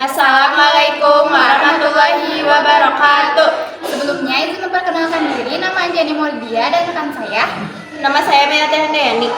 Assalamualaikum warahmatullahi wabarakatuh. Sebelumnya izin memperkenalkan diri, nama Anjani Moldia dan rekan saya. Nama saya Melati Handayani.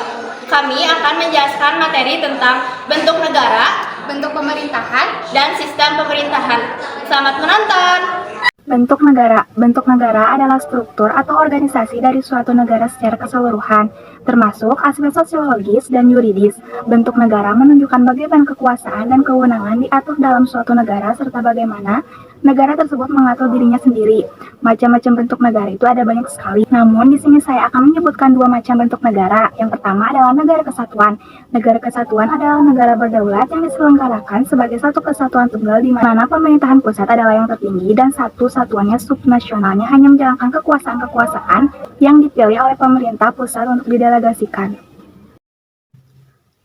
Kami akan menjelaskan materi tentang bentuk negara, Bentuk pemerintahan. dan sistem pemerintahan. Selamat menonton. Bentuk negara. Bentuk negara adalah struktur atau organisasi dari suatu negara secara keseluruhan, termasuk aspek sosiologis dan yuridis. Bentuk negara menunjukkan bagaimana kekuasaan dan kewenangan diatur dalam suatu negara serta bagaimana negara tersebut mengatur dirinya sendiri. Macam-macam bentuk negara itu ada banyak sekali. Namun di sini saya akan menyebutkan dua macam bentuk negara. Yang pertama adalah negara kesatuan. Negara kesatuan adalah negara berdaulat yang diselenggarakan sebagai satu kesatuan tunggal di mana pemerintahan pusat adalah yang tertinggi dan satuannya subnasionalnya hanya menjalankan kekuasaan-kekuasaan yang dipilih oleh pemerintah pusat untuk didelegasikan.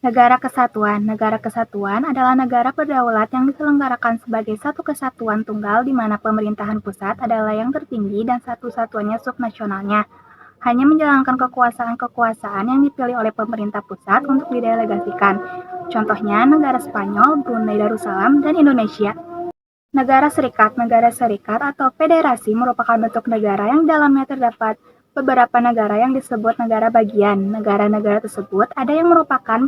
Negara kesatuan. Negara kesatuan adalah negara berdaulat yang diselenggarakan sebagai satu kesatuan tunggal di mana pemerintahan pusat adalah yang tertinggi dan satuannya subnasionalnya hanya menjalankan kekuasaan-kekuasaan yang dipilih oleh pemerintah pusat untuk didelegasikan. Contohnya negara Spanyol, Brunei Darussalam, dan Indonesia. Negara serikat. Negara serikat atau federasi merupakan bentuk negara yang dalamnya terdapat beberapa negara yang disebut negara bagian. Negara-negara tersebut ada yang merupakan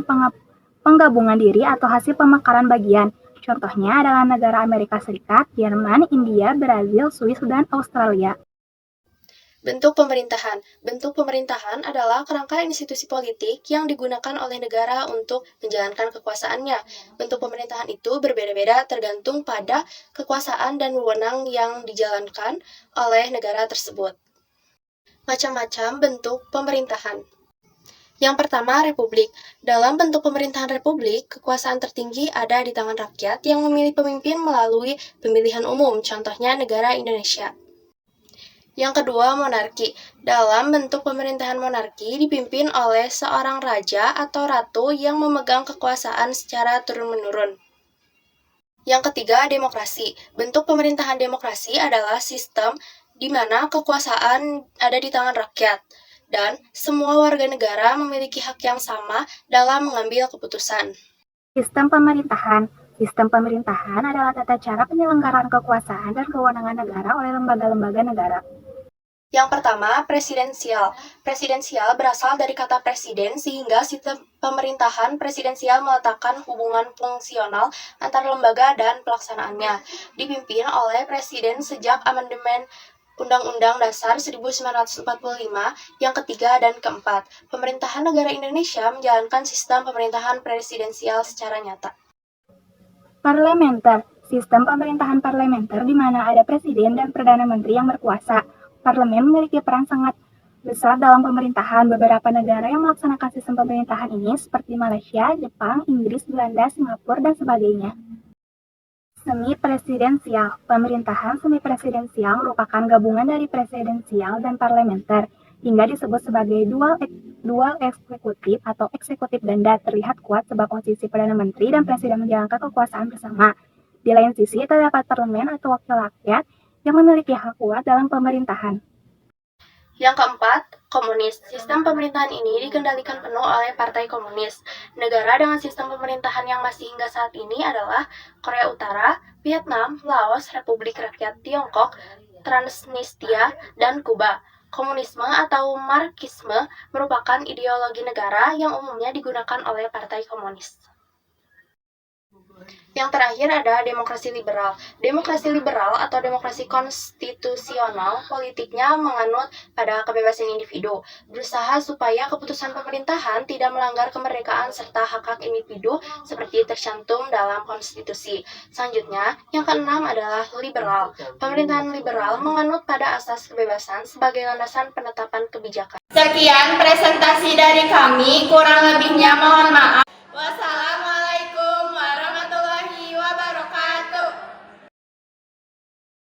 penggabungan diri atau hasil pemekaran bagian. Contohnya adalah negara Amerika Serikat, Jerman, India, Brazil, Swiss, dan Australia. Bentuk pemerintahan. Bentuk pemerintahan adalah kerangka institusi politik yang digunakan oleh negara untuk menjalankan kekuasaannya. Bentuk pemerintahan itu berbeda-beda tergantung pada kekuasaan dan wewenang yang dijalankan oleh negara tersebut. Macam-macam bentuk pemerintahan. Yang pertama, republik. Dalam bentuk pemerintahan republik, kekuasaan tertinggi ada di tangan rakyat yang memilih pemimpin melalui pemilihan umum, contohnya negara Indonesia. Yang kedua, monarki. Dalam bentuk pemerintahan monarki dipimpin oleh seorang raja atau ratu yang memegang kekuasaan secara turun-menurun. Yang ketiga, demokrasi. Bentuk pemerintahan demokrasi adalah sistem di mana kekuasaan ada di tangan rakyat dan semua warga negara memiliki hak yang sama dalam mengambil keputusan. Sistem pemerintahan. Sistem pemerintahan adalah tata cara penyelenggaraan kekuasaan dan kewenangan negara oleh lembaga-lembaga negara. Yang pertama, presidensial. Presidensial berasal dari kata presiden sehingga sistem pemerintahan presidensial meletakkan hubungan fungsional antara lembaga dan pelaksanaannya. Dipimpin oleh presiden sejak amandemen Undang-Undang Dasar 1945 yang ketiga dan keempat. Pemerintahan negara Indonesia menjalankan sistem pemerintahan presidensial secara nyata. Parlementer. Sistem pemerintahan parlementer di mana ada presiden dan perdana menteri yang berkuasa. Parlemen memiliki peran sangat besar dalam pemerintahan. Beberapa negara yang melaksanakan sistem pemerintahan ini seperti Malaysia, Jepang, Inggris, Belanda, Singapura, dan sebagainya. Semi-presidensial. Pemerintahan semi-presidensial merupakan gabungan dari presidensial dan parlementer, hingga disebut sebagai dual eksekutif atau eksekutif ganda. Terlihat kuat sebab posisi Perdana Menteri dan Presiden menjalankan kekuasaan bersama. Di lain sisi, terdapat parlemen atau wakil rakyat yang memiliki hak kuat dalam pemerintahan. Yang keempat, komunis. Sistem pemerintahan ini dikendalikan penuh oleh Partai Komunis. Negara dengan sistem pemerintahan yang masih hingga saat ini adalah Korea Utara, Vietnam, Laos, Republik Rakyat Tiongkok, Transnistria, dan Kuba. Komunisme atau Marxisme merupakan ideologi negara yang umumnya digunakan oleh Partai Komunis. Yang terakhir ada demokrasi liberal. Demokrasi liberal atau demokrasi konstitusional politiknya menganut pada kebebasan individu, berusaha supaya keputusan pemerintahan tidak melanggar kemerdekaan serta hak-hak individu seperti tercantum dalam konstitusi. Selanjutnya, yang keenam adalah liberal. Pemerintahan liberal menganut pada asas kebebasan sebagai landasan penetapan kebijakan. Sekian presentasi dari kami, kurang lebihnya mohon maaf.